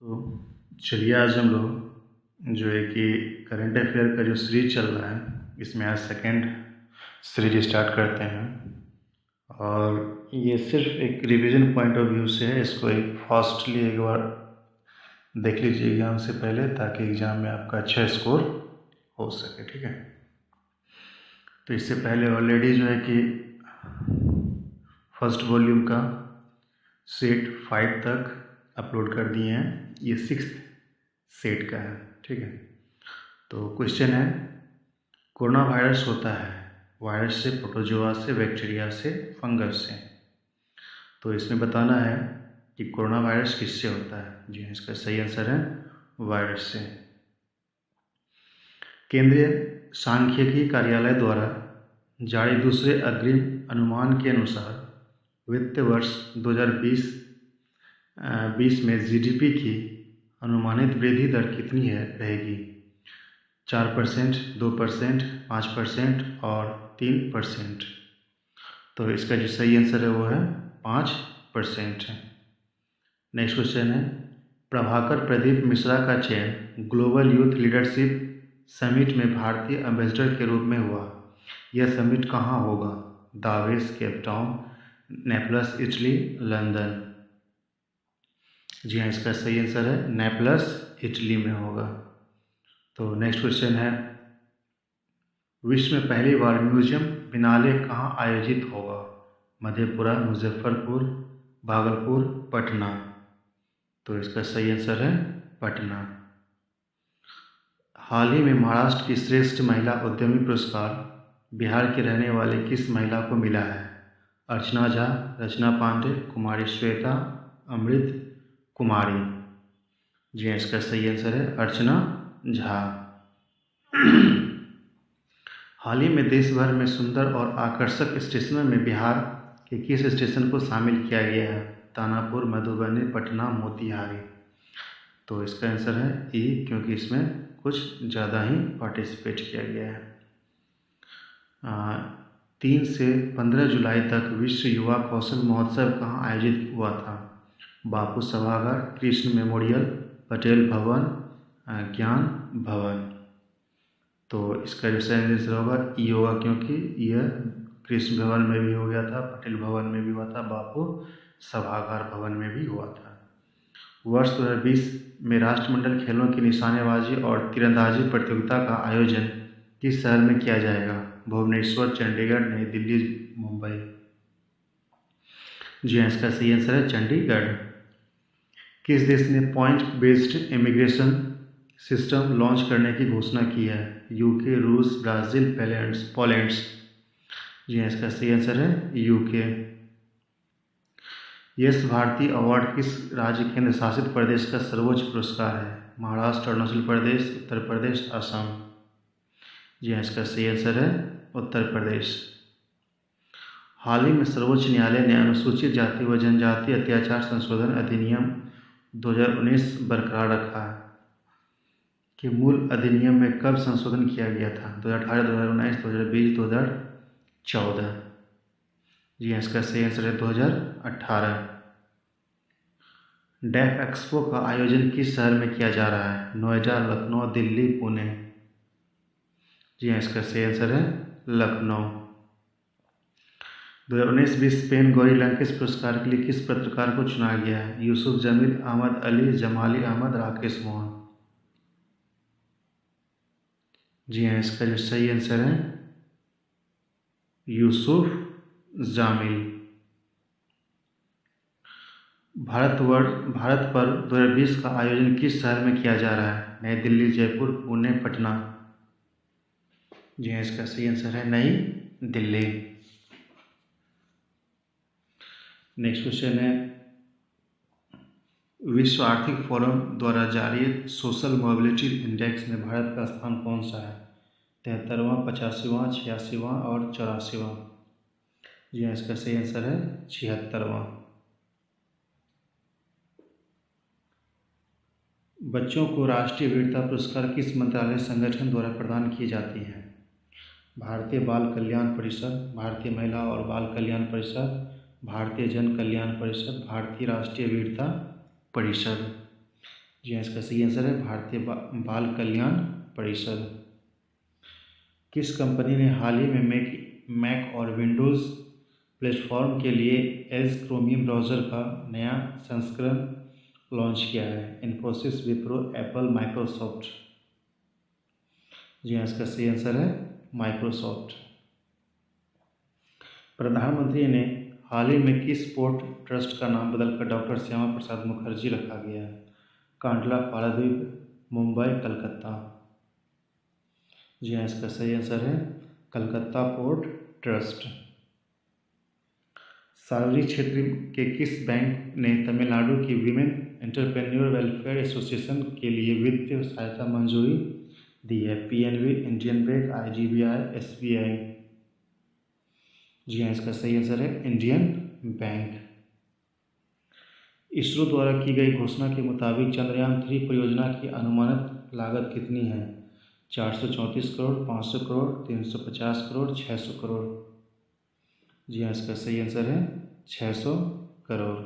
तो चलिए आज हम लोग जो है कि करंट अफेयर का जो सीरीज चल रहा है इसमें आज सेकेंड सीरीज स्टार्ट करते हैं। और ये सिर्फ एक रिवीजन पॉइंट ऑफ व्यू से है, इसको एक फास्टली एक बार देख लीजिए एग्ज़ाम से पहले, ताकि एग्ज़ाम में आपका अच्छा स्कोर हो सके। ठीक है, तो इससे पहले ऑलरेडी जो है कि फर्स्ट वॉल्यूम का सेट 5 तक अपलोड कर दिए हैं, ये 6th सेट का है। ठीक है, तो क्वेश्चन है, कोरोना वायरस होता है वायरस से, प्रोटोजोआ से, बैक्टीरिया से, फंगस से। तो इसमें बताना है कि कोरोना वायरस किससे होता है। जी इसका सही आंसर है वायरस से। केंद्रीय सांख्यिकी कार्यालय द्वारा जारी दूसरे अग्रिम अनुमान के अनुसार वित्त वर्ष 2020 में जीडीपी की अनुमानित वृद्धि दर कितनी रहेगी? 4%, 2%, 5% और 3%। तो इसका जो सही आंसर है वो है 5% है। नेक्स्ट क्वेश्चन है, प्रभाकर प्रदीप मिश्रा का चयन ग्लोबल यूथ लीडरशिप समिट में भारतीय एम्बेसडर के रूप में हुआ। यह समिट कहाँ होगा? Davos, Cape Town, Naples Italy, London. जी हाँ, इसका सही आंसर है नेपल्स इटली में होगा। तो नेक्स्ट क्वेश्चन है, विश्व में पहली बार म्यूजियम बिनाले कहाँ आयोजित होगा? मधेपुरा, मुजफ्फरपुर, भागलपुर, पटना। तो इसका सही आंसर है पटना। हाल ही में महाराष्ट्र की श्रेष्ठ महिला उद्यमी पुरस्कार बिहार के रहने वाले किस महिला को मिला है? अर्चना झा, रचना पांडे, कुमारी श्वेता, अमृत कुमारी। जी हाँ, इसका सही आंसर है अर्चना झा। हाल ही में देश भर में सुंदर और आकर्षक स्टेशनों में बिहार के किस स्टेशन को शामिल किया गया है? दानापुर, मधुबनी, पटना, मोतिहारी। तो इसका आंसर है ई, क्योंकि इसमें कुछ ज़्यादा ही पार्टिसिपेट किया गया है। 3 से 15 जुलाई तक विश्व युवा कौशल महोत्सव कहाँ आयोजित हुआ था? बापू सभागार, कृष्ण मेमोरियल, पटेल भवन, ज्ञान भवन। तो इसका जो सही आंसर होगा ई होगा, क्योंकि यह कृष्ण भवन में भी हो गया था, पटेल भवन में भी हुआ था, बापू सभागार भवन में भी हुआ था। वर्ष 2020 में राष्ट्रमंडल खेलों की निशानेबाजी और तीरंदाजी प्रतियोगिता का आयोजन किस शहर में किया जाएगा? भुवनेश्वर, चंडीगढ़, नई दिल्ली, मुंबई। जी हाँ, इसका सही आंसर है चंडीगढ़। किस देश ने point based immigration system launch करने की घोषणा की है? यूके, रूस, ब्राज़ील, पोलैंड। जी हाँ, इसका सही आंसर है यूके। यश भारती अवार्ड किस राज्य केंद्र शासित प्रदेश का सर्वोच्च पुरस्कार है? महाराष्ट्र, अरुणाचल प्रदेश, उत्तर प्रदेश, असम। जी हाँ, इसका सही आंसर है उत्तर प्रदेश। हाल ही में सर्वोच्च न्यायालय ने अनुसूचित जाति व जनजाति अत्याचार संशोधन अधिनियम 2019 बरकरार रखा है कि मूल अधिनियम में कब संशोधन किया गया था? 2018, 2019, 2020, 2014। जी हाँ, इसका सही आंसर है 2018। डेफ एक्सपो का आयोजन किस शहर में किया जा रहा है? नोएडा, लखनऊ, दिल्ली, पुणे। जी हाँ, इसका सही आंसर है लखनऊ। 2019-20 स्पेन गौरी लंकेश पुरस्कार के लिए किस पत्रकार को चुना गया है? यूसुफ जमील, अहमद अली, जमाली अहमद, राकेश मोहन। जी हाँ, इसका जो सही आंसर है यूसुफ जामिल। भारत पर 2020 का आयोजन किस शहर में किया जा रहा है? नई दिल्ली, जयपुर, पुणे, पटना। जी हाँ, इसका सही आंसर है नई दिल्ली। नेक्स्ट क्वेश्चन है, विश्व आर्थिक फोरम द्वारा जारी सोशल मोबिलिटी इंडेक्स में भारत का स्थान कौन सा है? 73वां, 85वां, 86वां और 84वां। जी हाँ, इसका सही आंसर है 76वां। बच्चों को राष्ट्रीय वीरता पुरस्कार किस मंत्रालय संगठन द्वारा प्रदान किए जाते हैं? भारतीय बाल कल्याण परिषद, भारतीय महिला और बाल कल्याण परिषद, भारतीय जन कल्याण परिषद, भारतीय राष्ट्रीय वीरता परिषद। जी हाँ, इसका सही आंसर है भारतीय बाल कल्याण परिषद। किस कंपनी ने हाल ही में मैक और विंडोज़ प्लेटफॉर्म के लिए एज क्रोमियम ब्राउज़र का नया संस्करण लॉन्च किया है? Infosys, Wipro, Apple, Microsoft. जी हाँ, इसका सही आंसर है माइक्रोसॉफ्ट। प्रधानमंत्री ने हाल ही में किस पोर्ट ट्रस्ट का नाम बदलकर डॉक्टर श्यामा प्रसाद मुखर्जी रखा गया है? कांडला, पारादीप, मुंबई, कलकत्ता। जी हाँ, इसका सही आंसर है कलकत्ता पोर्ट ट्रस्ट। सार्वजनिक क्षेत्र के किस बैंक ने तमिलनाडु की वीमेन एंटरप्रेन्योर वेलफेयर एसोसिएशन के लिए वित्तीय सहायता मंजूरी दी है? PNB, Indian Bank, IGBI, SBI. जी हाँ, इसका सही आंसर है इंडियन बैंक। इसरो द्वारा की गई घोषणा के मुताबिक चंद्रयान-3 परियोजना की अनुमानित लागत कितनी है? 434 करोड़, 500 करोड़, 350 करोड़, 600 करोड़। जी हाँ, इसका सही आंसर है 600 करोड़।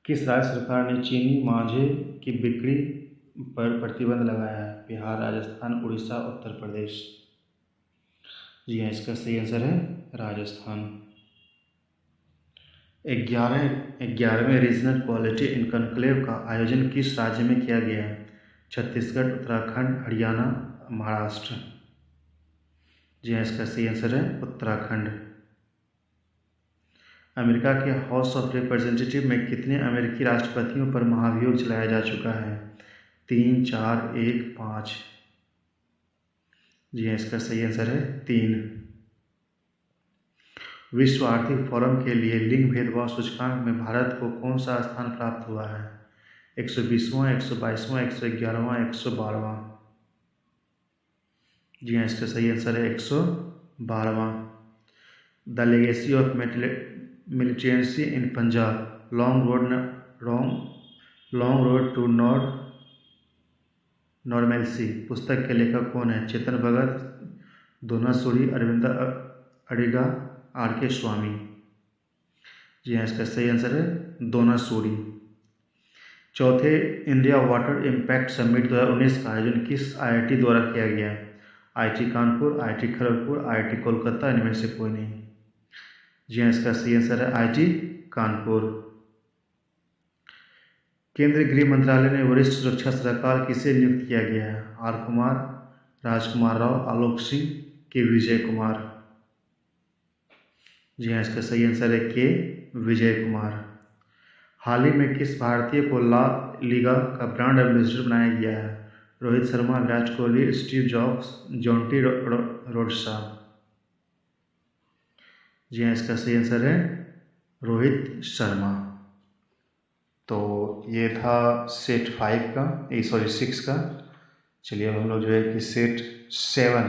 किस राज्य सरकार ने चीनी मांझे की बिक्री पर प्रतिबंध लगाया है? बिहार, राजस्थान, उड़ीसा, उत्तर प्रदेश। जी हाँ, इसका सही आंसर है राजस्थान। 11वें रीजनल क्वालिटी इन कॉन्क्लेव का आयोजन किस राज्य में किया गया है? छत्तीसगढ़, उत्तराखंड, हरियाणा, महाराष्ट्र। जी हाँ, इसका सही आंसर है उत्तराखंड। अमेरिका के हाउस ऑफ रिप्रेजेंटेटिव में कितने अमेरिकी राष्ट्रपतियों पर महाभियोग चलाया जा चुका है? 3, 4, 1, 5। जी हाँ, इसका सही आंसर है 3। विश्व आर्थिक फोरम के लिए लिंग भेदभाव सूचकांक में भारत को कौन सा स्थान प्राप्त हुआ है? 120वां, 122वां, 111वां, 112वां। जी हाँ, इसका सही आंसर है 112वां। The legacy of militancy in Punjab, long road to normalcy पुस्तक के लेखक कौन है? चेतन भगत, दोना सूरी, अरविंद अडिगा, आर.के. स्वामी। जी हाँ, इसका सही आंसर है दोना सूरी। चौथे इंडिया वाटर इम्पैक्ट समिट 2019 का आयोजन किस आईआईटी द्वारा किया गया है? IIT Kanpur, IIT Kharagpur, IIT Kolkata, इनमें से कोई नहीं। जी हाँ, इसका सही आंसर है आईआईटी कानपुर। केंद्रीय गृह मंत्रालय ने वरिष्ठ सुरक्षा सलाहकार किसे नियुक्त किया गया है? आर कुमार, राजकुमार राव, आलोक सिंह, के विजय कुमार। जी हाँ, इसका सही आंसर है के विजय कुमार। हाल ही में किस भारतीय को ला लीगा का ब्रांड एम्बेसडर बनाया गया है? Rohit Sharma, Virat Kohli, Steve Jobs, Jonty Rhodes. जी हाँ, इसका सही आंसर है रोहित शर्मा। तो ये था सेट 5 का, सॉरी 6 का। चलिए अब हम लोग जो है कि सेट 7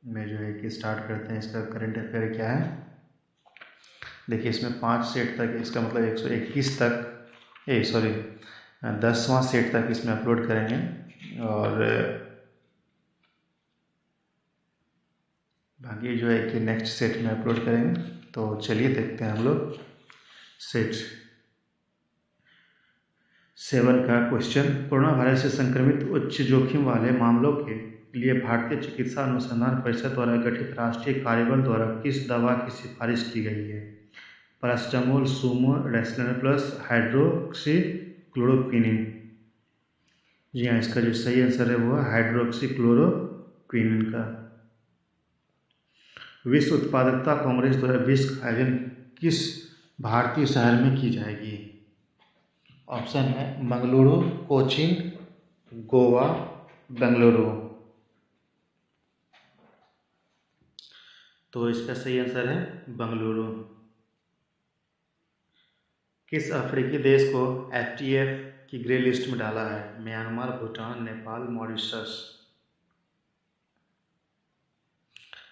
में जो है कि स्टार्ट करते हैं। इसका करंट अफेयर क्या है? देखिए, इसमें 5 सेट तक, इसका मतलब 121 तक, 10वां सेट तक इसमें अपलोड करेंगे और बाकी जो है कि नेक्स्ट सेट में अपलोड करेंगे। तो चलिए देखते हैं हम लोग सेट 7 का क्वेश्चन। कोरोना वायरस से संक्रमित उच्च जोखिम वाले मामलों के लिए भारतीय चिकित्सा अनुसंधान परिषद द्वारा गठित राष्ट्रीय कार्यबल द्वारा किस दवा की सिफारिश की गई है? पैरासिटामोल, सूमो, रेस्टलेन प्लस, हाइड्रोक्सी क्लोरोक्विनिन। जी हाँ, इसका जो सही आंसर है वो है हाइड्रोक्सी क्लोरोक्विनिन का। विश्व उत्पादकता कांग्रेस 2020 का आयोजन किस भारतीय शहर में की जाएगी? ऑप्शन है मंगलुरु, कोचीन, गोवा, बेंगलुरु। तो इसका सही आंसर है बेंगलुरु। किस अफ्रीकी देश को एफएटीएफ की ग्रे लिस्ट में डाला है? Myanmar, Bhutan, Nepal, Mauritius.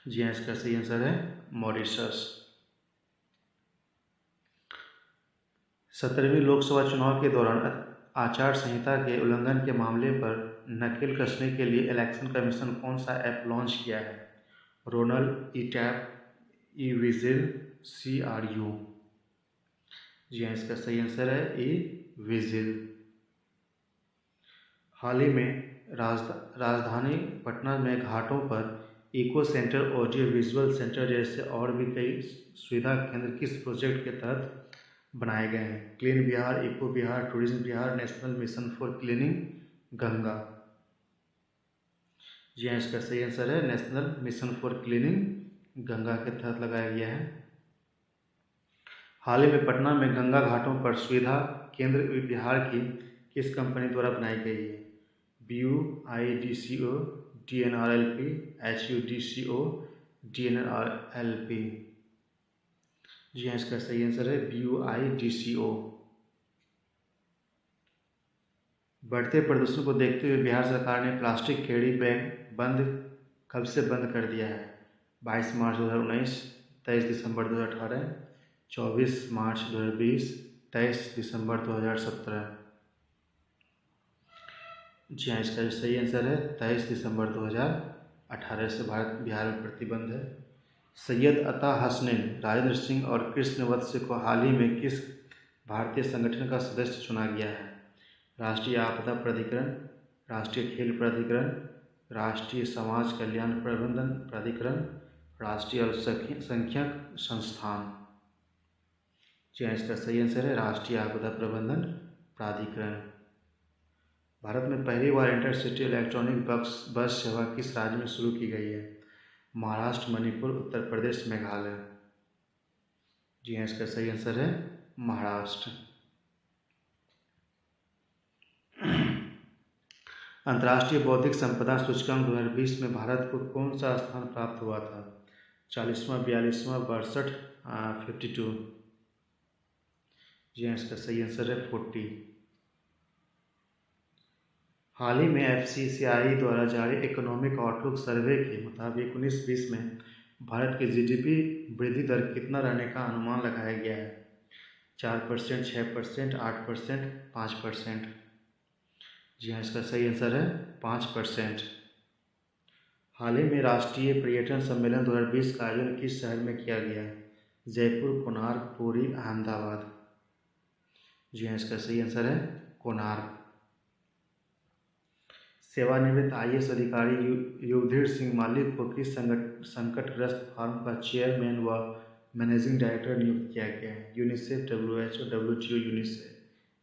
जी हाँ, इसका सही आंसर है मॉरिशस। 17वीं लोकसभा चुनाव के दौरान आचार संहिता के उल्लंघन के मामले पर नकेल कसने के लिए इलेक्शन कमीशन कौन सा ऐप लॉन्च किया है? रोनल, ई-टैप, ई-विजिल, CRU। जी हाँ, इसका सही आंसर है विजिल। हाल ही में राजधानी पटना में घाटों पर eco centre, audio visual centre जैसे और भी कई सुविधा केंद्र किस प्रोजेक्ट के तहत बनाए गए हैं? Clean Bihar, eco Bihar, tourism Bihar, national mission for cleaning Ganga. जी हाँ, इसका सही आंसर है national mission for cleaning Ganga के तहत लगाया गया है। हाल ही में पटना में गंगा घाटों पर सुविधा केंद्र बिहार की किस कंपनी द्वारा बनाई गई है? BUIDCO, DNRLP, HUDCO, DNRLP। जी हाँ, इसका सही आंसर है BUIDCO। बढ़ते प्रदूषण को देखते हुए बिहार सरकार ने प्लास्टिक कैरी बैग कब से बंद कर दिया है? 22 मार्च 2019, 23 दिसंबर 2018, 24 मार्च 2020, 23 दिसंबर 2017। जी हाँ, इसका सही आंसर है 23 दिसंबर 2018 से बिहार में प्रतिबंध है। सैयद अता हसनैन, राजेंद्र सिंह और कृष्ण वत्स को हाल ही में किस भारतीय संगठन का सदस्य चुना गया है? राष्ट्रीय आपदा प्राधिकरण, राष्ट्रीय खेल प्राधिकरण, राष्ट्रीय समाज कल्याण प्रबंधन प्राधिकरण, राष्ट्रीय अल्पसंख्यक संस्थान। जी हाँ, इसका सही आंसर है राष्ट्रीय आपदा प्रबंधन प्राधिकरण। भारत में पहली बार इंटरसिटी इलेक्ट्रॉनिक बस सेवा किस राज्य में शुरू की गई है? महाराष्ट्र, मणिपुर, उत्तर प्रदेश, मेघालय। जी हाँ, इसका सही आंसर है महाराष्ट्र। अंतर्राष्ट्रीय बौद्धिक संपदा सूचकांक 2020 में भारत को कौन सा स्थान प्राप्त हुआ था? 40वां, 42वां, 62, 52। जी हाँ, इसका सही आंसर है 40। हाल ही में FCCI द्वारा जारी इकोनॉमिक आउटलुक सर्वे के मुताबिक 19-20 में भारत की GDP वृद्धि दर कितना रहने का अनुमान लगाया गया है? 4%, 6%, 8%, 5%। जी हाँ, इसका सही आंसर है 5%। हाल ही में राष्ट्रीय पर्यटन सम्मेलन 2020 का आयोजन किस शहर में किया गया है? जयपुर, कोणार्क, पुरी, अहमदाबाद। जी हाँ, इसका सही आंसर है कोणार्क। सेवानिवृत्त IAS अधिकारी युवधीर सिंह मालिक को किस संकटग्रस्त फर्म का चेयरमैन व मैनेजिंग डायरेक्टर नियुक्त किया गया है? UNICEF, WHO, WTO,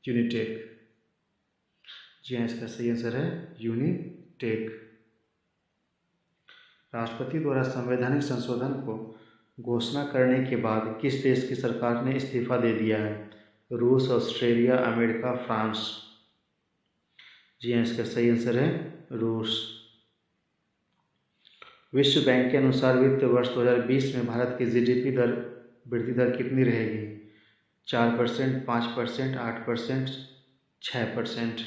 Unitech. जी हाँ, इसका सही आंसर है यूनिटेक। राष्ट्रपति द्वारा संवैधानिक संशोधन को घोषणा करने के बाद किस देश की सरकार ने इस्तीफा दे दिया है? रूस, ऑस्ट्रेलिया, अमेरिका, फ्रांस। जी हाँ, इसका सही आंसर है रूस। विश्व बैंक के अनुसार वित्त वर्ष 2020 में भारत की GDP वृद्धि दर कितनी रहेगी? 4%, 5%, 8%, 6%।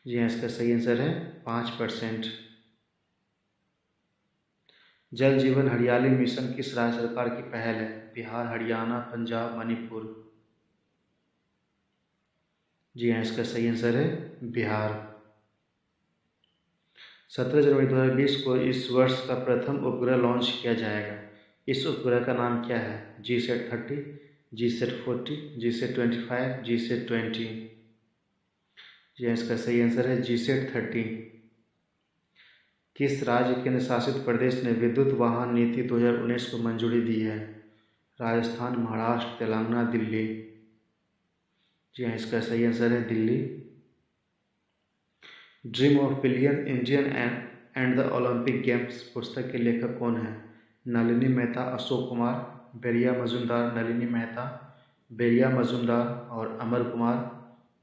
जी हाँ, इसका सही आंसर है 5%। जल जीवन हरियाली मिशन किस राज्य सरकार की पहल है? बिहार, हरियाणा, पंजाब, मणिपुर। जी हाँ, इसका सही आंसर है बिहार। 17 जनवरी 2020 को इस वर्ष का प्रथम उपग्रह लॉन्च किया जाएगा। इस उपग्रह का नाम क्या है? GSAT-30, GSAT-40, GSAT-25, GSAT-20। जी हाँ, इसका सही आंसर है GSAT-30। किस राज्य केंद्र शासित प्रदेश ने विद्युत वाहन नीति 2019 को मंजूरी दी है? राजस्थान, महाराष्ट्र, तेलंगाना, दिल्ली। जी हाँ, इसका सही आंसर है Delhi. Dream of billion Indian and the Olympic games पुस्तक के लेखक कौन है? नलिनी मेहता, अशोक कुमार, बेरिया मजूमदार, नलिनी मेहता, बेरिया मजूमदार और अमर कुमार,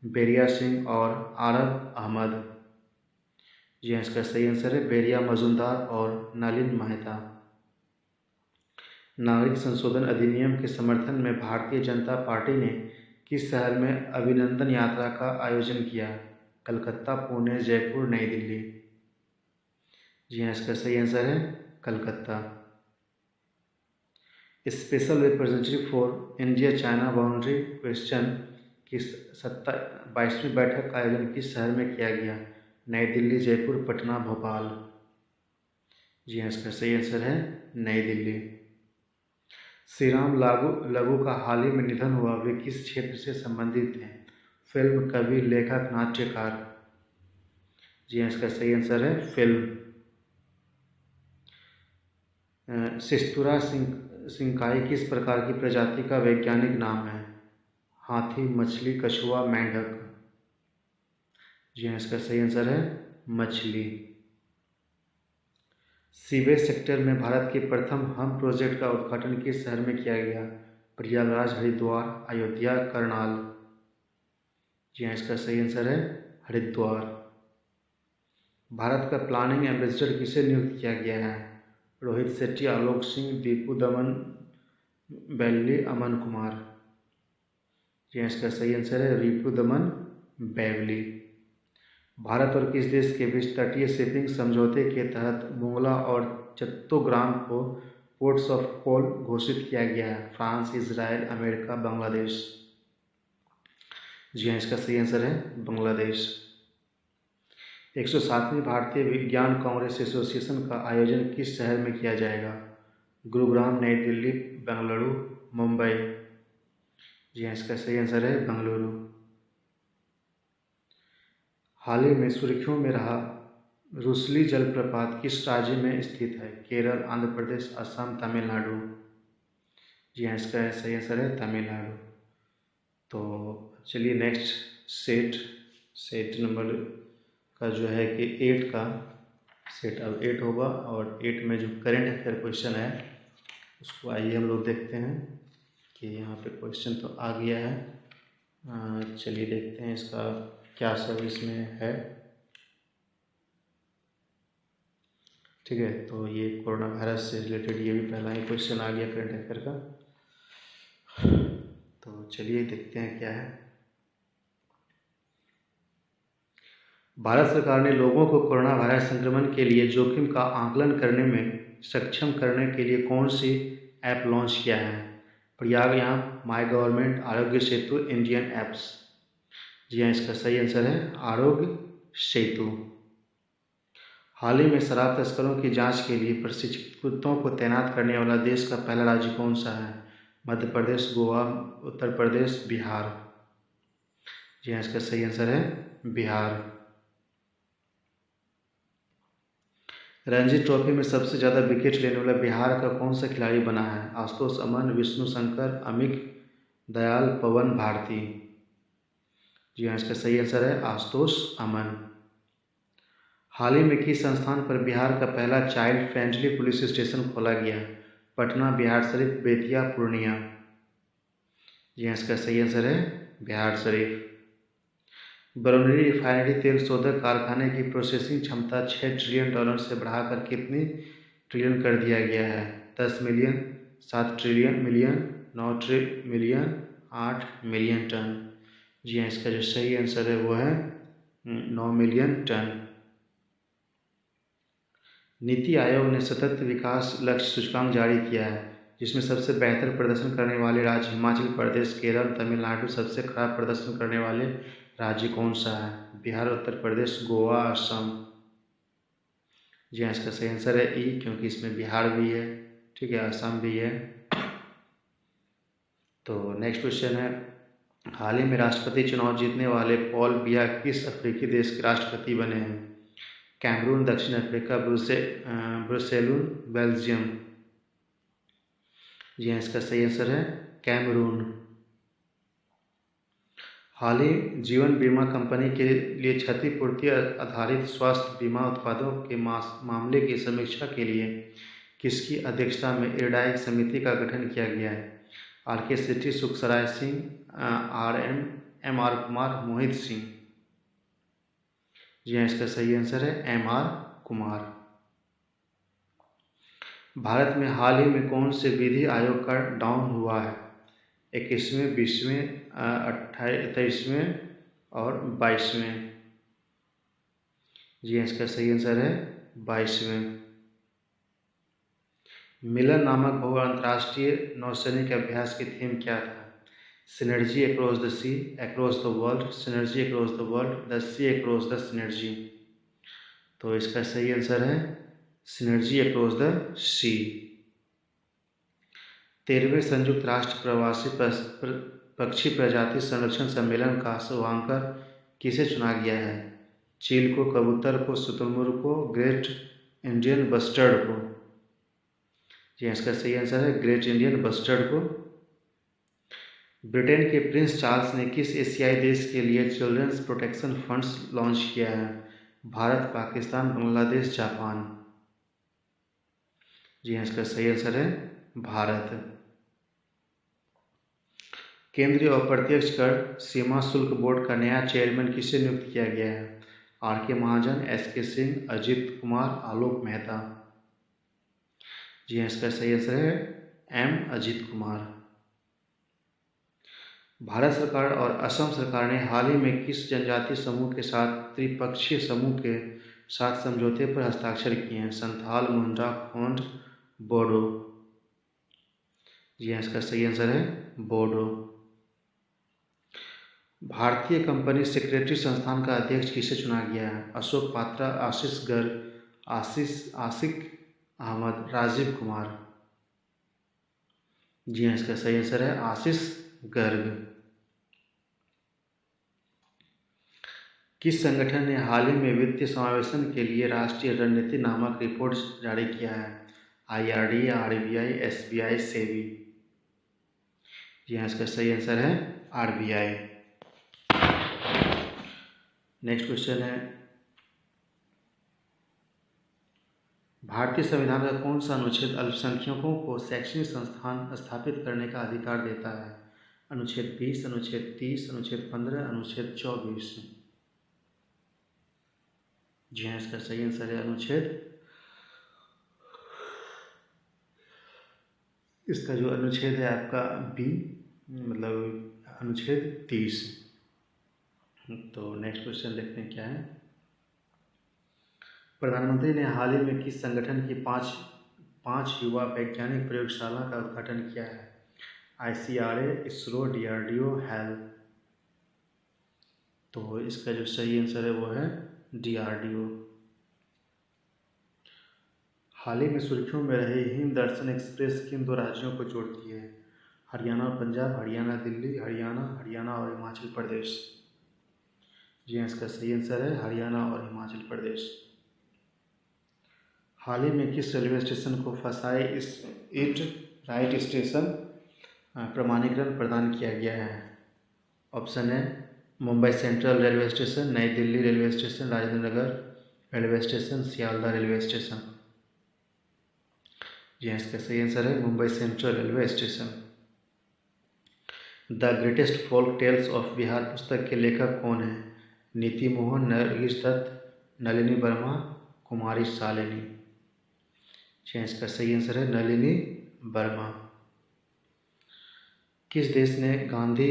बेरिया सिंह और आरब अहमद। जी हाँ, इसका सही आंसर है बेरिया मजूमदार और नलिन मेहता। नागरिक संशोधन अधिनियम के समर्थन में भारतीय जनता पार्टी ने किस शहर में अभिनंदन यात्रा का आयोजन किया? कलकत्ता, पुणे, जयपुर, नई दिल्ली। जी हाँ, इसका सही आंसर है Calcutta. Special representative for India China boundary question की 22वीं बैठक का आयोजन किस शहर में किया गया? नई दिल्ली, जयपुर, पटना, भोपाल। जी हाँ, इसका सही आंसर है नई दिल्ली। श्री राम लागू का हाल ही में निधन हुआ, वे किस क्षेत्र से संबंधित हैं? फिल्म, कवि, लेखक, नाट्यकार। जी हाँ, इसका सही आंसर है फिल्म। शिस्तुरा सिंकाई किस प्रकार की प्रजाति का वैज्ञानिक नाम है? हाथी, मछली, कछुआ, मेंढक। जी हाँ, इसका सही आंसर है मछली। सीवेज सेक्टर में भारत के प्रथम हम प्रोजेक्ट का उद्घाटन किस शहर में किया गया? प्रयागराज, हरिद्वार, अयोध्या, करनाल। जी हाँ, इसका सही आंसर है हरिद्वार। भारत का प्लानिंग एम्बेसडर किसे नियुक्त किया गया है? रोहित शेट्टी, आलोक सिंह, दीपू दमन, बैवली, अमन कुमार। जी हाँ, इसका सही आंसर है रिपु दमन बैवली। भारत और किस देश के बीच तटीय शिपिंग समझौते के तहत मोंगला और चट्टोग्राम को पोर्ट्स ऑफ कॉल घोषित किया गया है? France, Israel, America, Bangladesh. जी हाँ, इसका सही आंसर है बांग्लादेश। 107वीं भारतीय विज्ञान कांग्रेस एसोसिएशन का आयोजन किस शहर में किया जाएगा? गुरुग्राम, नई दिल्ली, बेंगलुरु, मुंबई। जी हाँ, इसका सही आंसर है बेंगलुरु। हाल ही में सुर्खियों में रहा रुसली जलप्रपात किस राज्य में स्थित है? केरल, आंध्र प्रदेश, असम, तमिलनाडु। जी हाँ, इसका सही आंसर है तमिलनाडु। तो चलिए नेक्स्ट सेट नंबर का जो है कि 8 का सेट अब 8 होगा, और 8 में जो करंट अफेयर क्वेश्चन है उसको आइए हम लोग देखते हैं कि यहाँ पे क्वेश्चन तो आ गया है। चलिए देखते हैं इसका क्या सब इसमें है। ठीक है, तो ये कोरोना वायरस से रिलेटेड ये भी पहला ही क्वेश्चन आ गया करंट अफेयर का। तो चलिए देखते हैं क्या है। भारत सरकार ने लोगों को कोरोना वायरस संक्रमण के लिए जोखिम का आकलन करने में सक्षम करने के लिए कौन सी ऐप लॉन्च किया है? प्रयागयाम, my government, Aarogya Setu, Indian apps. जी हाँ, इसका सही आंसर है आरोग्य सेतु। हाल ही में शराब तस्करों की जांच के लिए प्रशिक्षित कुत्तों को तैनात करने वाला देश का पहला राज्य कौन सा है? मध्य प्रदेश, गोवा, उत्तर प्रदेश, बिहार। जी हाँ, इसका सही आंसर है बिहार। रणजी ट्रॉफी में सबसे ज़्यादा विकेट लेने वाला बिहार का कौन सा खिलाड़ी बना है? आशुतोष अमन, विष्णु शंकर, अमित दयाल, पवन भारती। जी हाँ, इसका सही आंसर है आशुतोष अमन। हाल ही में किस संस्थान पर बिहार का पहला चाइल्ड फ्रेंडली पुलिस स्टेशन खोला गया? पटना, बिहार शरीफ, बेतिया, पूर्णिया। जी हाँ, इसका सही आंसर है बिहार शरीफ। बरौनी रिफाइनरी तेल शोधक कारखाने की प्रोसेसिंग क्षमता $6 ट्रिलियन से बढ़ाकर कितनी ट्रिलियन कर दिया गया है? 10 million, 7 trillion million, 9 million, 8 million ton. जी हाँ, इसका जो सही आंसर है वो है 9 मिलियन टन। नीति आयोग ने सतत विकास लक्ष्य सूचकांक जारी किया है, जिसमें सबसे बेहतर प्रदर्शन करने वाले राज्य हिमाचल प्रदेश, केरल, तमिलनाडु। सबसे खराब प्रदर्शन करने वाले राज्य कौन सा है? बिहार, उत्तर प्रदेश, गोवा, असम। जी हाँ, इसका सही आंसर है ई, क्योंकि इसमें बिहार भी है, ठीक है, असम भी है। तो नेक्स्ट क्वेश्चन है, हाल ही में राष्ट्रपति चुनाव जीतने वाले पॉल बिया किस अफ्रीकी देश के राष्ट्रपति बने हैं? कैमरून, दक्षिण अफ्रीका, ब्रुसेलोन, बेल्जियम। जी हाँ, इसका सही आंसर है कैमरून। हाल ही जीवन बीमा कंपनी के लिए क्षतिपूर्ति आधारित स्वास्थ्य बीमा उत्पादों के मामले की समीक्षा के लिए किसकी अध्यक्षता में इरडाई समिति का गठन किया गया है? आर.के. सेठी, सुखसराय सिंह, एम.आर. कुमार, मोहित सिंह। जी हाँ, इसका सही आंसर है एम.आर. कुमार। भारत में हाल ही में कौन से विधि आयोग का डाउन हुआ है? 21वें, 20वें, 23वें और 22वें। जी हाँ, इसका सही आंसर है 22वें। मिलन नामक बहुअंतर्राष्ट्रीय नौसैनिक अभ्यास की थीम क्या था? Synergy across the sea, across the world, synergy across the world, the sea across the synergy. तो इसका सही आंसर है सिनर्जी अक्रॉस द सी। 13वें संयुक्त राष्ट्र प्रवासी पक्षी प्रजाति संरक्षण सम्मेलन का शुभांकर किसे चुना गया है? चील को, कबूतर को, शुतुरमुर्ग को, ग्रेट इंडियन बस्टर्ड को? जी इसका सही आंसर है ग्रेट इंडियन बस्टर्ड को। ब्रिटेन के प्रिंस चार्ल्स ने किस एशियाई देश के लिए चिल्ड्रंस प्रोटेक्शन फंड्स लॉन्च किया है? भारत, पाकिस्तान, बांग्लादेश, जापान? जी हाँ, इसका सही आंसर है भारत। केंद्रीय अप्रत्यक्ष कर सीमा शुल्क बोर्ड का नया चेयरमैन किसे नियुक्त किया गया है? आर के महाजन, एस के सिंह, अजित कुमार, आलोक मेहता? जी हाँ, इसका सही आंसर है एम अजित कुमार। भारत सरकार और असम सरकार ने हाल ही में किस जनजातीय समूह के साथ त्रिपक्षीय समूह के साथ समझौते पर हस्ताक्षर किए हैं? संथाल, मुंडा, खोंड, बोडो? जी हाँ, इसका सही आंसर है बोडो। भारतीय कंपनी सेक्रेटरी संस्थान का अध्यक्ष किसे चुना गया है? अशोक पात्रा, आशीष गर्ग, आशिक अहमद, राजीव कुमार? जी हाँ, इसका सही आंसर है आशीष गर्ग। किस संगठन ने हाल ही में वित्तीय समावेशन के लिए राष्ट्रीय रणनीति नामक रिपोर्ट जारी किया है? IRD, RBI, SBI, SEBI? जी हाँ, इसका सही आंसर है RBI। नेक्स्ट क्वेश्चन है, भारतीय संविधान का कौन सा अनुच्छेद अल्पसंख्यकों को शैक्षणिक संस्थान स्थापित करने का अधिकार देता है? अनुच्छेद 20, अनुच्छेद 30, अनुच्छेद 15, अनुच्छेद 24? जी हाँ, इसका सही आंसर है इसका जो अनुच्छेद है आपका बी, मतलब अनुच्छेद 30। तो नेक्स्ट क्वेश्चन देखते हैं क्या है। प्रधानमंत्री ने हाल ही में किस संगठन की पांच युवा वैज्ञानिक प्रयोगशाला का उद्घाटन किया है? ICRA, ISRO, DRDO, HAL? तो इसका जो सही आंसर है वो है DRDO। हाल ही में सुर्खियों में रही हिंद दर्शन एक्सप्रेस किन दो राज्यों को जोड़ती है? हरियाणा और पंजाब, हरियाणा दिल्ली, हरियाणा और हिमाचल प्रदेश? जी हाँ, इसका सही आंसर है हरियाणा और हिमाचल प्रदेश। हाल ही में किस रेलवे स्टेशन को फसाई इट राइट स्टेशन प्रमाणीकरण प्रदान किया गया है? ऑप्शन है मुंबई सेंट्रल रेलवे स्टेशन, नई Delhi railway station, Rajendra Nagar railway station, Sealdah railway station? जी हाँ, इसका सही आंसर है Mumbai central railway station. The greatest folk tales of Bihar पुस्तक के लेखक कौन है? नीति मोहन, नरगिस दत्त, नलिनी वर्मा, कुमारी शालिनी? जी हाँ, इसका सही आंसर है नलिनी वर्मा। किस देश ने Gandhi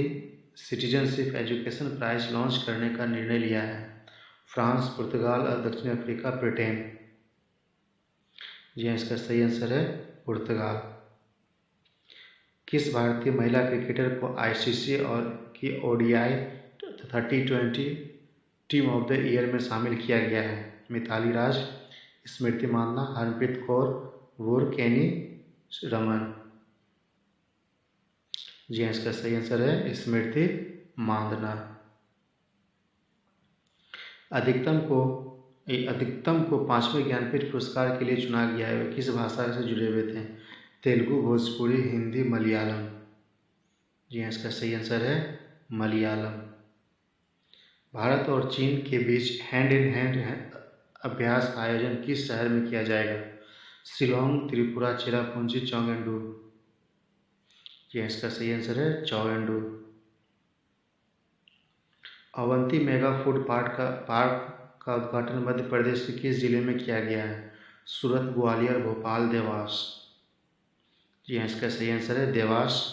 citizenship education prize launch करने का निर्णय लिया है? फ्रांस, पुर्तगाल, दक्षिण अफ्रीका, ब्रिटेन? जी हाँ, इसका सही आंसर है पुर्तगाल। किस भारतीय महिला क्रिकेटर को ICC और की ODI तथा T20 team of the year में शामिल किया गया है? मिताली राज, स्मृति मानना, हरप्रीत कौर, वोरकेनी रमन? जी हाँ, इसका सही आंसर है स्मृति मानना। अधिकतम को 5वें ज्ञानपीठ पुरस्कार के लिए चुना गया है। वे किस भाषा से जुड़े हुए थे? तेलुगु, भोजपुरी, हिंदी, मलयालम? जी हाँ, इसका सही आंसर है मलयालम। भारत और चीन के बीच हैंड इन हैंड अभ्यास का आयोजन किस शहर में किया जाएगा? शिलोंग, त्रिपुरा, चेरापूंजी, चौगेंडू? जी हाँ, इसका सही आंसर है चौगेंडू। अवंती मेगा फूड पार्क का उद्घाटन मध्य प्रदेश के किस जिले में किया गया है? सूरत, ग्वालियर, भोपाल, देवास? जी हाँ, इसका सही आंसर है देवास।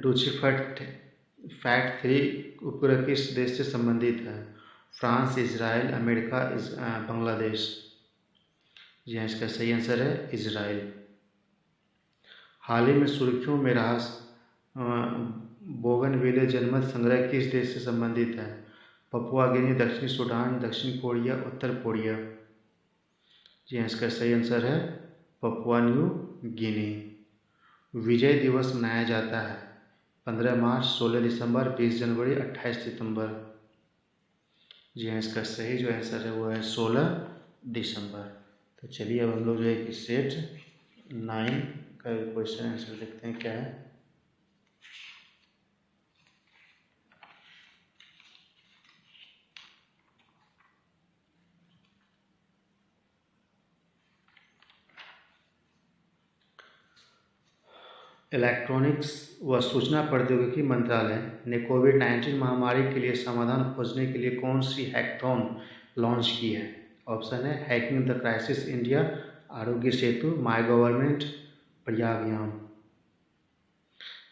डूचिफैट 3 उपग्रह किस देश से संबंधित है? France, Israel, America, Bangladesh? जी हाँ, इसका सही आंसर है इजराइल। हाल ही में सुर्खियों में रहा बोगनविले जनमत संग्रह किस देश से संबंधित है? पपुआ गिनी, दक्षिणी सूडान, दक्षिण कोरिया, उत्तर कोरिया? जी हाँ, इसका सही आंसर है पपुआ न्यू गिनी। विजय दिवस मनाया जाता है 15 मार्च, 16 दिसंबर, 20 जनवरी, 28 सितंबर। जी हाँ, इसका सही जो आंसर है वो है 16 दिसंबर। तो चलिए अब हम लोग जो है कि सेट 9 का क्वेश्चन आंसर देखते हैं क्या है। इलेक्ट्रॉनिक्स व सूचना प्रौद्योगिकी मंत्रालय ने कोविड-19 महामारी के लिए समाधान खोजने के लिए कौन सी हैकाथॉन लॉन्च की है। ऑप्शन है hacking the crisis India, Aarogya Setu, my government, प्रज्ञाभियान।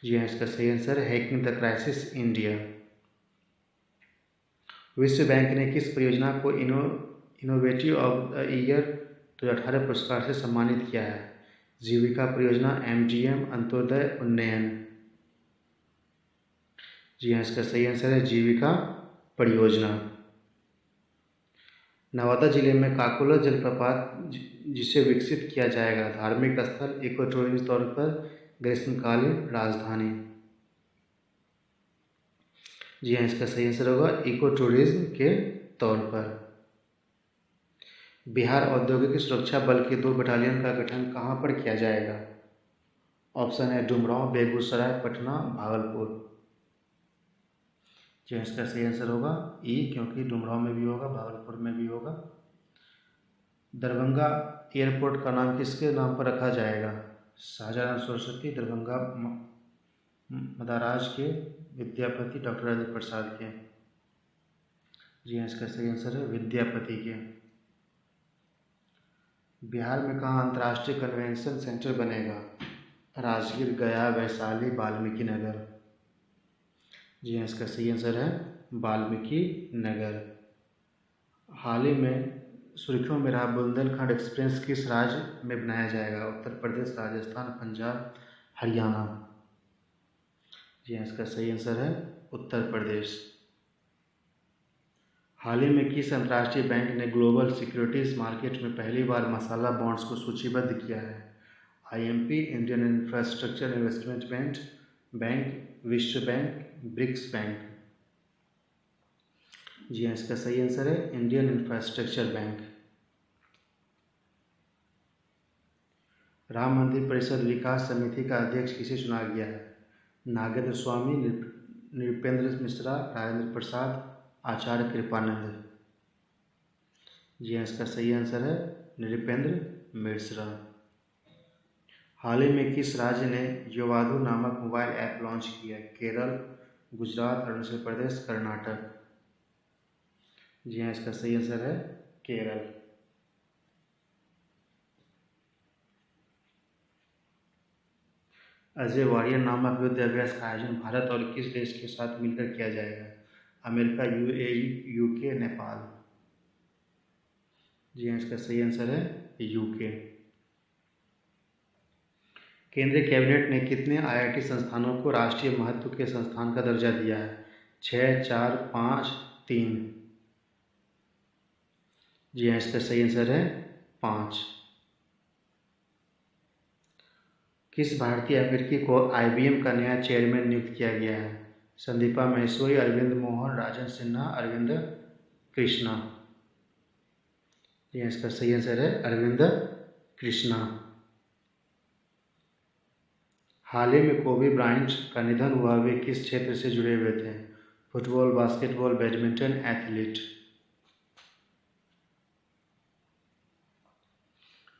जी हाँ, इसका सही आंसर है हैकिंग द क्राइसिस इंडिया। विश्व बैंक ने किस परियोजना को इनोवेटिव ऑफ द ईयर 2018 पुरस्कार से सम्मानित किया है। जीविका परियोजना, MGM, अंत्योदय उन्नयन। जी हाँ, इसका सही आंसर है जीविका परियोजना। नवादा जिले में काकोला जलप्रपात जिसे विकसित किया जाएगा, धार्मिक स्थल, इको टूरिज्म तौर पर, ग्रीष्मकालीन राजधानी। जी हाँ, इसका सही आंसर होगा इको टूरिज्म के तौर पर। बिहार औद्योगिक सुरक्षा बल के 2 बटालियन का गठन कहाँ पर किया जाएगा। ऑप्शन है डुमरांव, बेगूसराय, पटना, भागलपुर। जी इसका सही आंसर होगा ई, क्योंकि डुमरांव में भी होगा, भागलपुर में भी होगा। दरभंगा एयरपोर्ट का नाम किसके नाम पर रखा जाएगा। शाहजहां सरस्वती, दरभंगा मदाराज के, विद्यापति, डॉक्टर राजेंद्र प्रसाद के। जी हाँ, इसका सही आंसर है विद्यापति के। बिहार में कहाँ अंतर्राष्ट्रीय कन्वेंशन सेंटर बनेगा। राजगीर, गया, वैशाली, वाल्मीकि नगर। जी हाँ, इसका सही आंसर है वाल्मीकि नगर। हाल ही में सुर्खियों में रहा बुंदेलखंड एक्सप्रेस किस राज्य में बनाया जाएगा। उत्तर प्रदेश, राजस्थान, पंजाब, हरियाणा। जी हाँ, इसका सही आंसर है उत्तर प्रदेश। हाल ही में किस अंतर्राष्ट्रीय बैंक ने ग्लोबल सिक्योरिटीज मार्केट में पहली बार मसाला बॉन्ड्स को सूचीबद्ध किया है। IMP, Indian infrastructure investment bank, विश्व बैंक, ब्रिक्स बैंक। जी हाँ, इसका सही आंसर है इंडियन इंफ्रास्ट्रक्चर बैंक। राम मंदिर परिषद विकास समिति का अध्यक्ष किसे चुना गया है। नागेंद्र स्वामी, नृपेंद्र मिश्रा, राजेंद्र प्रसाद, आचार्य कृपानंद। जी हाँ, इसका सही आंसर है नृपेंद्र मिश्रा। हाल ही में किस राज्य ने योवाधु नामक मोबाइल ऐप लॉन्च किया। केरल, गुजरात, अरुणाचल प्रदेश, कर्नाटक। जी हाँ, इसका सही आंसर है केरल। अजय वारियर नामक युद्ध अभ्यास का आयोजन भारत और किस देश के साथ मिलकर किया जाएगा। America, UAE, UK, Nepal. जी हाँ, इसका सही आंसर है UK। केंद्रीय कैबिनेट ने कितने IIT संस्थानों को राष्ट्रीय महत्व के संस्थान का दर्जा दिया है। 6, 4, 5, 3। जी हाँ, इसका सही आंसर है 5। किस भारतीय अमेरिकी को IBM का नया चेयरमैन नियुक्त किया गया है। संदीपा महेश्वरी, अरविंद मोहन, राजन सिन्हा, अरविंद कृष्णा। ये इसका सही आंसर है अरविंद कृष्णा। हाल ही में कोबी ब्रायंट का निधन हुआ, वे किस क्षेत्र से जुड़े हुए थे। Football, basketball, badminton, athlete.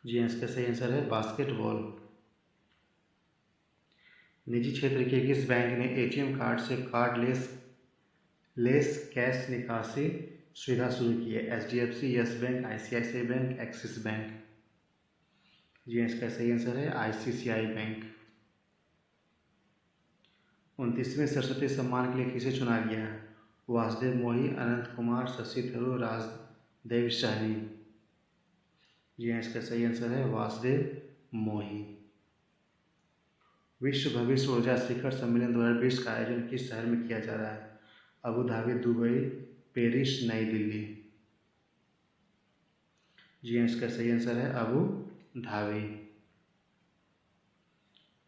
जी इसका सही आंसर है बास्केटबॉल। निजी क्षेत्र के किस बैंक ने ATM कार्ड से कार्डलेस कैश निकासी सुविधा शुरू की है। HDFC, Yes Bank, ICICI Bank, Axis Bank. जी इसका सही आंसर है ICICI बैंक। 29वें सरस्वती सम्मान के लिए किसे चुना गया है। वासुदेव मोही, अनंत कुमार, शशि थरूर, राजदेव शाही। जी इसका सही आंसर है वासुदेव मोही। विश्व भविष्य ऊर्जा शिखर सम्मेलन 2020 का आयोजन किस शहर में किया जा रहा है। अबू धाबी, दुबई, पेरिस, नई दिल्ली। जी इसका सही आंसर है अबू धाबी।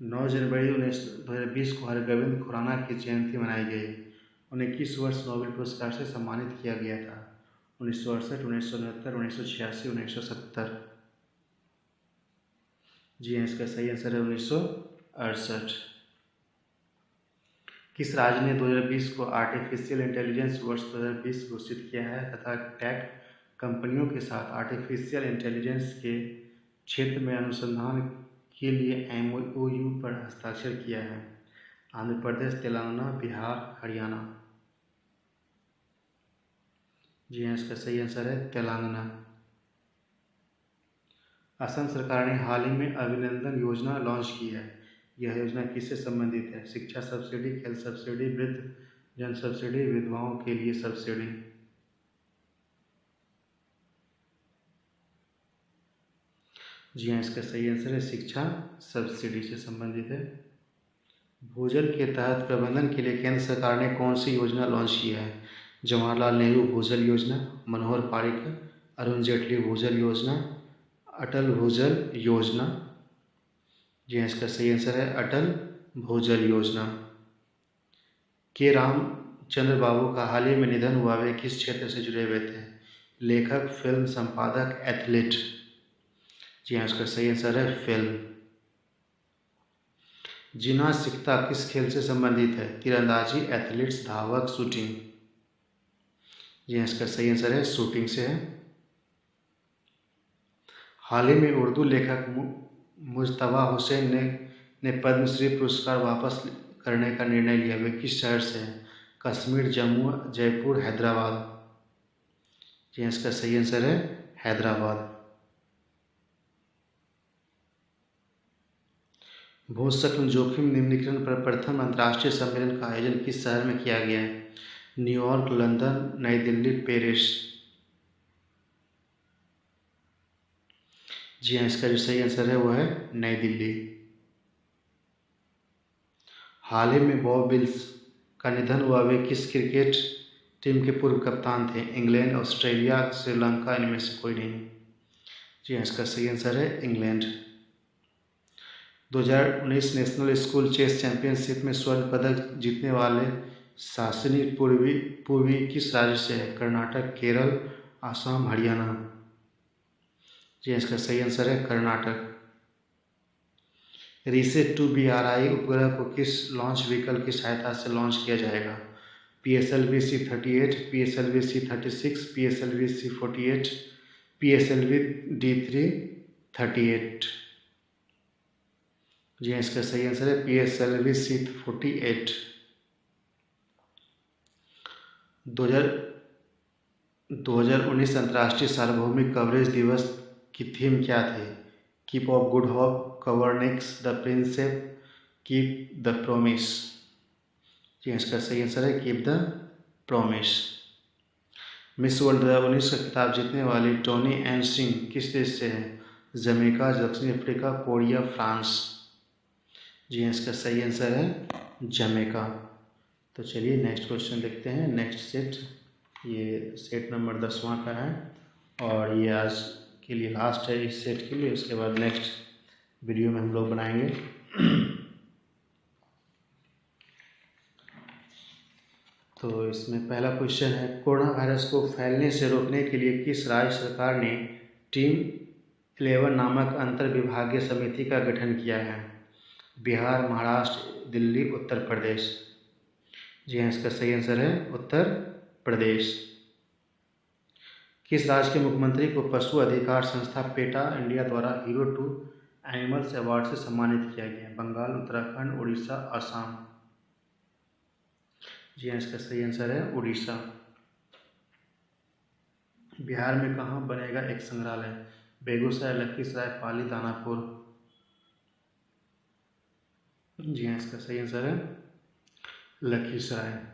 9 जनवरी 2020 को हरगोविंद खुराना की जयंती मनाई गई। उन्हें किस वर्ष नोबेल पुरस्कार से सम्मानित किया गया था? 1968, 1969, 1986, 1970। जी हाँ, इसका सही आंसर है 1968। किस राज्य ने 2020 को आर्टिफिशियल इंटेलिजेंस वर्ष 2020 घोषित किया है तथा टेक कंपनियों के साथ आर्टिफिशियल इंटेलिजेंस के क्षेत्र में अनुसंधान के लिए MOU पर हस्ताक्षर किया है? आंध्र प्रदेश, तेलंगाना, बिहार, हरियाणा। जी हाँ, इसका सही आंसर है तेलंगाना। असम सरकार ने हाल ही में अभिनंदन योजना लॉन्च की है। यह योजना किससे संबंधित है? शिक्षा सब्सिडी, खेल सब्सिडी, वृद्ध जन सब्सिडी, विधवाओं के लिए सब्सिडी। जी हाँ, इसका सही आंसर है शिक्षा सब्सिडी से संबंधित है। भूजल के तहत प्रबंधन के लिए केंद्र सरकार ने कौन सी योजना लॉन्च की है? जवाहरलाल नेहरू भूजल योजना, मनोहर पारिकर, अरुण जेटली भूजल योजना, अटल भूजल योजना। जी हाँ, इसका सही आंसर है अटल भूजल योजना। के रामचंद्र बाबू का हाल ही में निधन हुआ, वे किस क्षेत्र से जुड़े हुए थे? लेखक, फिल्म संपादक, एथलीट। जी हाँ, इसका सही आंसर है फिल्म। जिम्नास्टिक्स किस खेल से संबंधित है? तीरंदाजी, एथलीट्स, धावक, शूटिंग। जी हाँ, इसका सही आंसर है शूटिंग से है। हाल ही में उर्दू लेखक मुज्तबा हुसैन ने पद्मश्री पुरस्कार वापस करने का निर्णय लिया, वे किस शहर से हैं? कश्मीर, जम्मू, जयपुर, हैदराबाद। जी हाँ, इसका सही आंसर है हैदराबाद। भू-स्खलन जोखिम निम्नीकरण पर प्रथम अंतर्राष्ट्रीय सम्मेलन का आयोजन किस शहर में किया गया है? न्यूयॉर्क, लंदन, नई दिल्ली, पेरिस। जी हाँ, इसका जो सही आंसर है वो है नई दिल्ली। हाल ही में बॉब विल्स का निधन हुआ, वे किस क्रिकेट टीम के पूर्व कप्तान थे? इंग्लैंड, ऑस्ट्रेलिया, श्रीलंका, इनमें से कोई नहीं। जी हाँ, इसका सही आंसर है England. 2019 national school chess championship में स्वर्ण पदक जीतने वाले सासिनी पूर्वी किस राज्य से है? कर्नाटक, केरल, आसाम, हरियाणा। जी हाँ, इसका सही आंसर है कर्नाटक। रीसेट 2 BRI उपग्रह को किस लॉन्च व्हीकल की सहायता से लॉन्च किया जाएगा? PSLV C-38, PSLV C-36, PSLV C-48, PSLV D3-38। जी हाँ, इसका सही आंसर है PSLV C-48। 2019 अंतर्राष्ट्रीय सार्वभौमिक कवरेज दिवस की थीम क्या थी? कीप ऑफ गुड होप, कवर्नेक्स, the Prinsep, keep the promise. जी इसका सही आंसर है keep the promise. Miss World 2019 का खिताब जीतने वाली टोनी एन सिंह किस देश से है? जमैका, दक्षिण अफ्रीका, कोरिया, फ्रांस। जी हाँ, इसका सही आंसर है जमैका। तो चलिए नेक्स्ट क्वेश्चन देखते हैं। नेक्स्ट सेट, ये सेट नंबर 10वां का है और ये आज के लिए लास्ट है इस सेट के लिए। उसके बाद नेक्स्ट वीडियो में हम लोग बनाएंगे। तो इसमें पहला क्वेश्चन है, कोरोना वायरस को फैलने से रोकने के लिए किस राज्य सरकार ने टीम 11 नामक अंतर विभागीय समिति का गठन किया है? बिहार, महाराष्ट्र, दिल्ली, उत्तर प्रदेश। जी हाँ, इसका सही आंसर है उत्तर प्रदेश। किस राज्य के मुख्यमंत्री को पशु अधिकार संस्था पेटा इंडिया द्वारा हीरो टू एनिमल्स अवार्ड से सम्मानित किया गया? बंगाल, उत्तराखंड, उड़ीसा, असम। जी हाँ, इसका सही आंसर है उड़ीसा। बिहार में कहाँ बनेगा एक संग्रहालय? बेगूसराय, लखीसराय, पाली, दानापुर। जी हाँ, इसका सही आंसर है लखीसराय।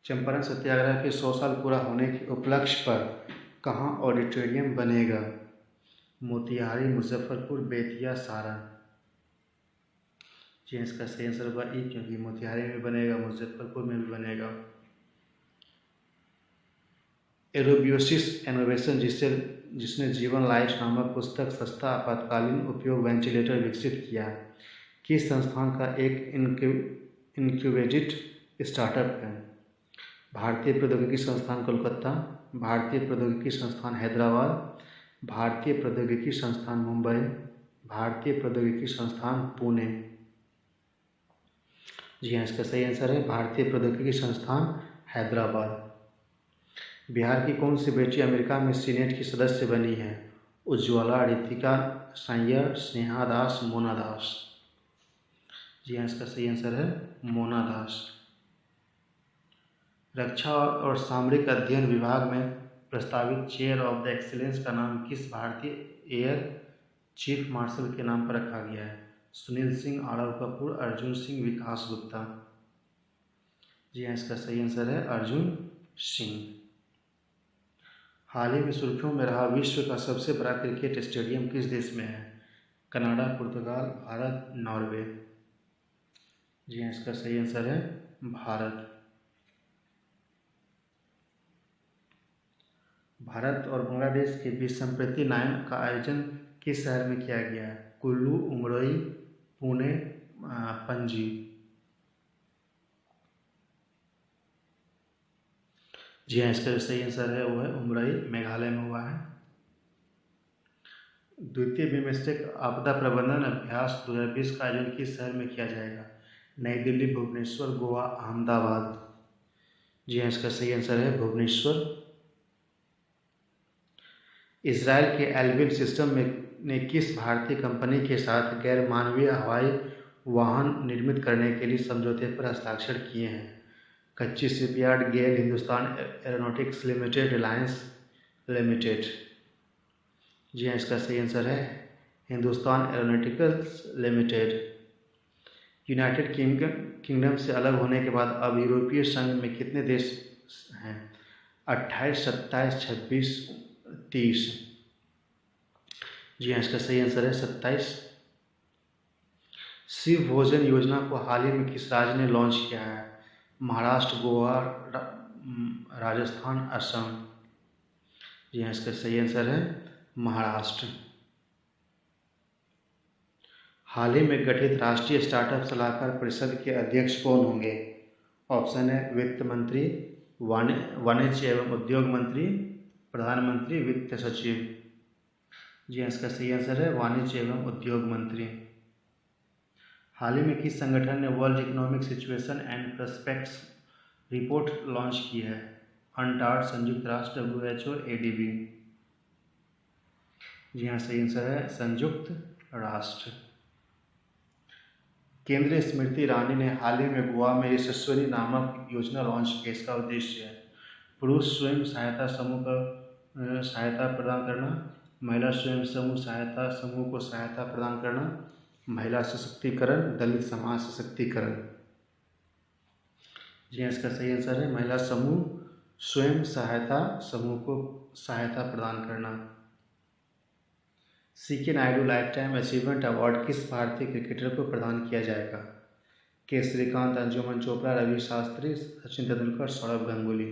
चंपारण सत्याग्रह के 100 साल पूरा होने के उपलक्ष्य पर कहाँ ऑडिटोरियम बनेगा? मोतिहारी, मुजफ्फरपुर, बेतिया, सारण। जी इसका सही आंसर होगा ई, क्योंकि मोतिहारी में बनेगा, मुजफ्फरपुर में भी बनेगा। एरोबियोसिस इनोवेशन जिसने जीवन लाइफ नामक पुस्तक सस्ता आपातकालीन उपयोग वेंटिलेटर विकसित किया, किस संस्थान का एक इनक्यूबेटेड स्टार्टअप है? भारतीय प्रौद्योगिकी संस्थान कोलकाता, भारतीय प्रौद्योगिकी संस्थान हैदराबाद, भारतीय प्रौद्योगिकी संस्थान मुंबई, भारतीय प्रौद्योगिकी संस्थान पुणे। जी हाँ, इसका सही आंसर है भारतीय प्रौद्योगिकी संस्थान हैदराबाद। बिहार की कौन सी बेटी अमेरिका में सीनेट की सदस्य बनी है? उज्ज्वला, रितिका सैय्यर, स्नेहा दास, मोना दास। जी हाँ, इसका सही आंसर है मोना दास। रक्षा और सामरिक अध्ययन विभाग में प्रस्तावित चेयर ऑफ द एक्सीलेंस का नाम किस भारतीय एयर चीफ मार्शल के नाम पर रखा गया है? सुनील सिंह, आरव कपूर, अर्जुन सिंह, विकास गुप्ता। जी हाँ, इसका सही आंसर है अर्जुन सिंह। हाल ही में सुर्खियों में रहा विश्व का सबसे बड़ा क्रिकेट स्टेडियम किस देश में है? कनाडा, पुर्तगाल, भारत, नॉर्वे। जी हाँ, इसका सही आंसर है भारत। भारत और बांग्लादेश के बीच संप्रीति नायन का आयोजन किस शहर में किया गया है? कुल्लू, उमरोई, पुणे, पणजी। जी हाँ, इसका जो सही आंसर है वो है उमरोई, मेघालय में हुआ है। द्वितीय बिमस्टेक आपदा प्रबंधन अभ्यास 2020 का आयोजन किस शहर में किया जाएगा? नई दिल्ली, भुवनेश्वर, गोवा, अहमदाबाद। जी हाँ, इसका सही आंसर है भुवनेश्वर। इसराइल के एल्बिन सिस्टम ने किस भारतीय कंपनी के साथ गैर मानवीय हवाई वाहन निर्मित करने के लिए समझौते पर हस्ताक्षर किए हैं? कच्ची shipyard, GAIL, Hindustan aeronautics limited, Reliance limited. जी हाँ, इसका सही आंसर है Hindustan aeronautics limited. United Kingdom से अलग होने के बाद अब यूरोपीय संघ में कितने देश हैं? 28, 27, 26, 30। जी हाँ, इसका सही आंसर है 27। शिव भोजन योजना को हाल ही में किस राज्य ने लॉन्च किया है? महाराष्ट्र, गोवा, राजस्थान, असम। जी हाँ, इसका सही आंसर है महाराष्ट्र। हाल ही में गठित राष्ट्रीय स्टार्टअप सलाहकार परिषद के अध्यक्ष कौन होंगे? ऑप्शन है वित्त मंत्री, वाणिज्य एवं उद्योग मंत्री, प्रधानमंत्री, वित्त सचिव। जी हाँ, इसका सही आंसर है वाणिज्य एवं उद्योग मंत्री। हाल ही में किस संगठन ने world economic situation and prospects report launch की है? अनटार्ड, संयुक्त राष्ट्र, WHO, ADB। जी हाँ, सही आंसर है संयुक्त राष्ट्र। केंद्रीय स्मृति ईरानी ने हाल ही में गोवा में यशस्विनी नामक योजना लॉन्च की। इसका उद्देश्य है पुरुष स्वयं सहायता समूह का सहायता प्रदान करना, महिला स्वयं सहायता समूह को सहायता प्रदान करना, महिला सशक्तिकरण, दलित समाज सशक्तिकरण। जी हाँ, इसका सही आंसर है महिला स्वयं सहायता समूह को सहायता प्रदान करना। CK Naidu life time achievement award किस भारतीय क्रिकेटर को प्रदान किया जाएगा? के श्रीकांत, अंजुमन चोपड़ा, रवि शास्त्री, सचिन तेंदुलकर, सौरभ गांगुली।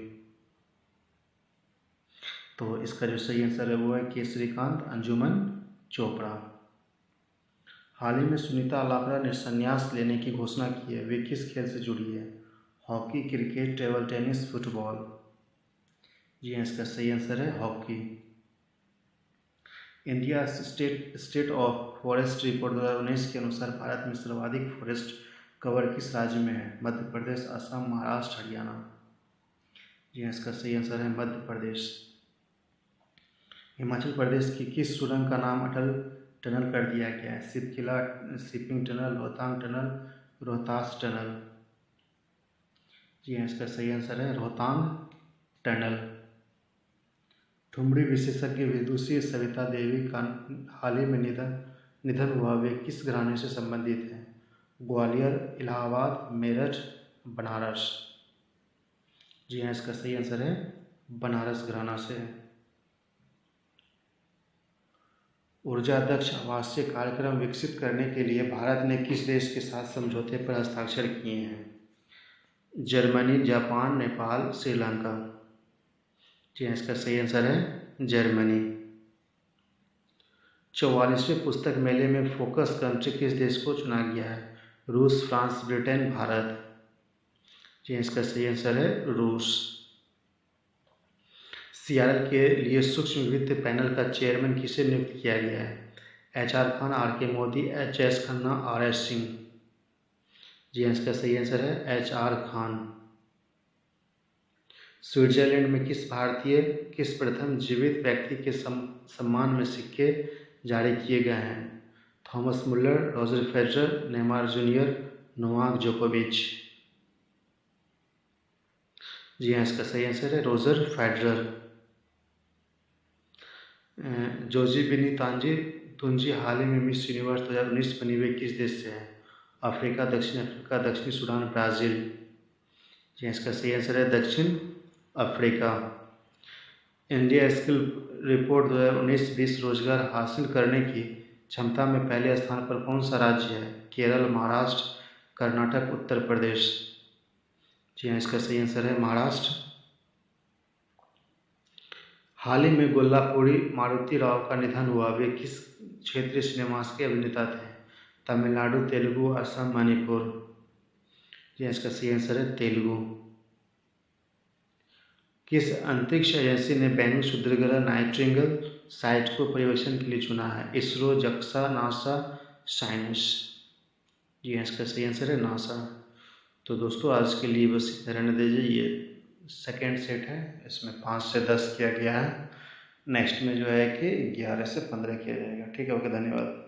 तो इसका जो सही आंसर है वो है के श्रीकांत, अंजुमन चोपड़ा। हाल ही में सुनीता अलापरा ने संन्यास लेने की घोषणा की है। वे किस खेल से जुड़ी है? Hockey, cricket, table tennis, football. जी हाँ, इसका सही आंसर है hockey. India state of forest report 2019 के अनुसार भारत में सर्वाधिक फॉरेस्ट कवर किस राज्य में है? मध्य प्रदेश, असम, महाराष्ट्र, हरियाणा। जी हाँ, इसका सही आंसर है मध्य प्रदेश। हिमाचल प्रदेश की किस सुरंग का नाम अटल टनल कर दिया गया है? Shipkila shipping tunnel, Rohtang tunnel, Rohtas tunnel. जी हाँ, इसका सही आंसर है रोहतांग टनल। ठुमरी विशेषज्ञ विदुषी सविता देवी का हाल ही में निधन हुआ। वे किस घराने से संबंधित हैं? ग्वालियर, इलाहाबाद, मेरठ, बनारस। जी हाँ, इसका सही आंसर है बनारस घराना से। ऊर्जा दक्ष आवासीय कार्यक्रम विकसित करने के लिए भारत ने किस देश के साथ समझौते पर हस्ताक्षर किए हैं? Germany, Japan, Nepal, Sri Lanka. जी हाँ, इसका सही आंसर है जर्मनी। 44वें पुस्तक मेले में फोकस कंट्री किस देश को चुना गया है? रूस, फ्रांस, ब्रिटेन, भारत। जी इसका सही आंसर है रूस। सीआरएल के लिए सूक्ष्म वित्त पैनल का चेयरमैन किसे नियुक्त किया गया है? HR Khan, RK Modi, HS Khanna, RS Singh. जी इसका सही आंसर है HR खान। स्विट्जरलैंड में किस प्रथम जीवित व्यक्ति के सम्मान में सिक्के जारी किए गए हैं? Thomas Muller, Roger Federer, Neymar junior, Novak जोकोविच। जी हाँ इसका सही आंसर है रोजर फेडरर। जोजी बिनी तुंजी हाल ही में मिस यूनिवर्स 2019 बनी हुई किस देश से है? अफ्रीका, दक्षिण अफ्रीका, दक्षिणी सूडान, ब्राज़ील। जी इसका सही आंसर है दक्षिण अफ्रीका। इंडिया स्किल रिपोर्ट 2019-20 रोजगार हासिल करने की क्षमता में पहले स्थान पर कौन सा राज्य है? केरल, महाराष्ट्र, कर्नाटक, उत्तर प्रदेश। जी हाँ इसका सही आंसर है महाराष्ट्र। हाल ही में गोल्लापुरी मारुति राव का निधन हुआ। वे किस क्षेत्रीय सिनेमास के अभिनेता थे? तमिलनाडु, तेलुगु, असम, मणिपुर। जी इसका सही आंसर है तेलुगु। किस अंतरिक्ष एजेंसी ने बेंगलुरु क्षुद्रग्रह नाइट्रिंगल साइट को पर्यवेक्षण के लिए चुना है? ISRO, JAXA, NASA, science. जी इसका सही आंसर है नासा। तो दोस्तों आज के लिए बस इतना रहने दीजिए। ये सेकेंड सेट है, इसमें 5 से 10 किया गया है। नेक्स्ट में जो है कि 11 से 15 किया जाएगा। ठीक है, ओके, धन्यवाद।